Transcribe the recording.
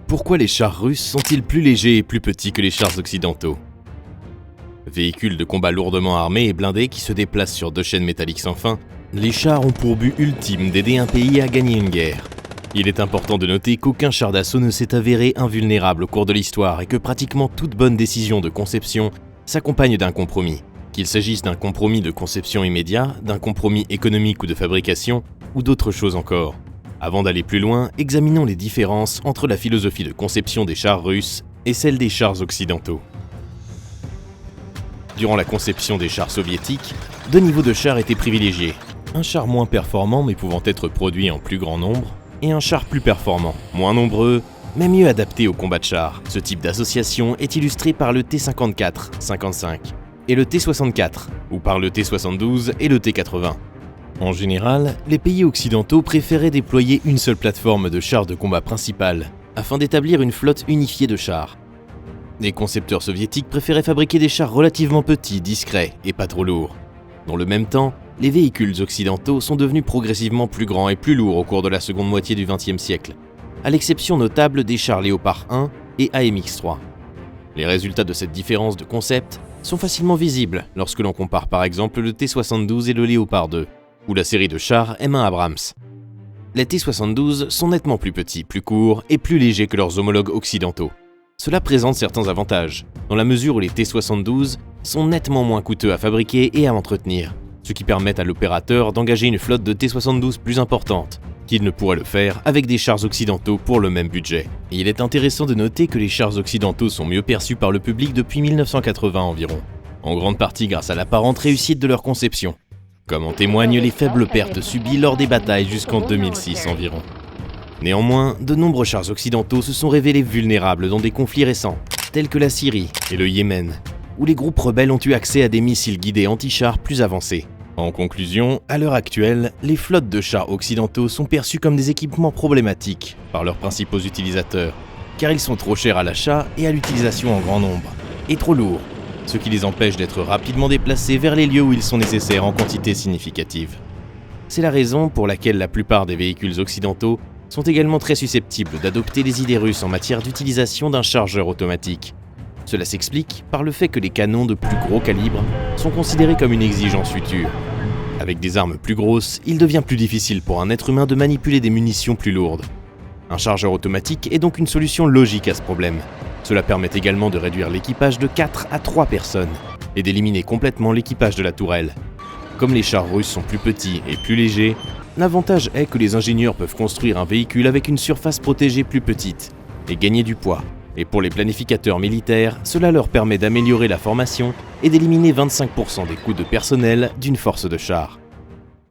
Pourquoi les chars russes sont-ils plus légers et plus petits que les chars occidentaux? Véhicules de combat lourdement armés et blindés qui se déplacent sur deux chaînes métalliques sans fin, les chars ont pour but ultime d'aider un pays à gagner une guerre. Il est important de noter qu'aucun char d'assaut ne s'est avéré invulnérable au cours de l'histoire et que pratiquement toute bonne décision de conception s'accompagne d'un compromis. Qu'il s'agisse d'un compromis de conception immédiat, d'un compromis économique ou de fabrication, ou d'autres choses encore. Avant d'aller plus loin, examinons les différences entre la philosophie de conception des chars russes et celle des chars occidentaux. Durant la conception des chars soviétiques, deux niveaux de chars étaient privilégiés. Un char moins performant mais pouvant être produit en plus grand nombre, et un char plus performant, moins nombreux, mais mieux adapté au combat de chars. Ce type d'association est illustré par le T-54-55 et le T-64, ou par le T-72 et le T-80. En général, les pays occidentaux préféraient déployer une seule plateforme de chars de combat principale, afin d'établir une flotte unifiée de chars. Les concepteurs soviétiques préféraient fabriquer des chars relativement petits, discrets et pas trop lourds. Dans le même temps, les véhicules occidentaux sont devenus progressivement plus grands et plus lourds au cours de la seconde moitié du XXe siècle, à l'exception notable des chars Léopard 1 et AMX-3. Les résultats de cette différence de concept sont facilement visibles lorsque l'on compare par exemple le T-72 et le Léopard 2, ou la série de chars M1 Abrams. Les T-72 sont nettement plus petits, plus courts et plus légers que leurs homologues occidentaux. Cela présente certains avantages, dans la mesure où les T-72 sont nettement moins coûteux à fabriquer et à entretenir, ce qui permet à l'opérateur d'engager une flotte de T-72 plus importante, qu'il ne pourrait le faire avec des chars occidentaux pour le même budget. Et il est intéressant de noter que les chars occidentaux sont mieux perçus par le public depuis 1980 environ, en grande partie grâce à l'apparente réussite de leur conception, comme en témoignent les faibles pertes subies lors des batailles jusqu'en 2006 environ. Néanmoins, de nombreux chars occidentaux se sont révélés vulnérables dans des conflits récents, tels que la Syrie et le Yémen, où les groupes rebelles ont eu accès à des missiles guidés anti-chars plus avancés. En conclusion, à l'heure actuelle, les flottes de chars occidentaux sont perçues comme des équipements problématiques par leurs principaux utilisateurs, car ils sont trop chers à l'achat et à l'utilisation en grand nombre, et trop lourds, ce qui les empêche d'être rapidement déplacés vers les lieux où ils sont nécessaires en quantité significative. C'est la raison pour laquelle la plupart des véhicules occidentaux sont également très susceptibles d'adopter les idées russes en matière d'utilisation d'un chargeur automatique. Cela s'explique par le fait que les canons de plus gros calibre sont considérés comme une exigence future. Avec des armes plus grosses, il devient plus difficile pour un être humain de manipuler des munitions plus lourdes. Un chargeur automatique est donc une solution logique à ce problème. Cela permet également de réduire l'équipage de 4 à 3 personnes et d'éliminer complètement l'équipage de la tourelle. Comme les chars russes sont plus petits et plus légers, l'avantage est que les ingénieurs peuvent construire un véhicule avec une surface protégée plus petite et gagner du poids. Et pour les planificateurs militaires, cela leur permet d'améliorer la formation et d'éliminer 25% des coûts de personnel d'une force de chars.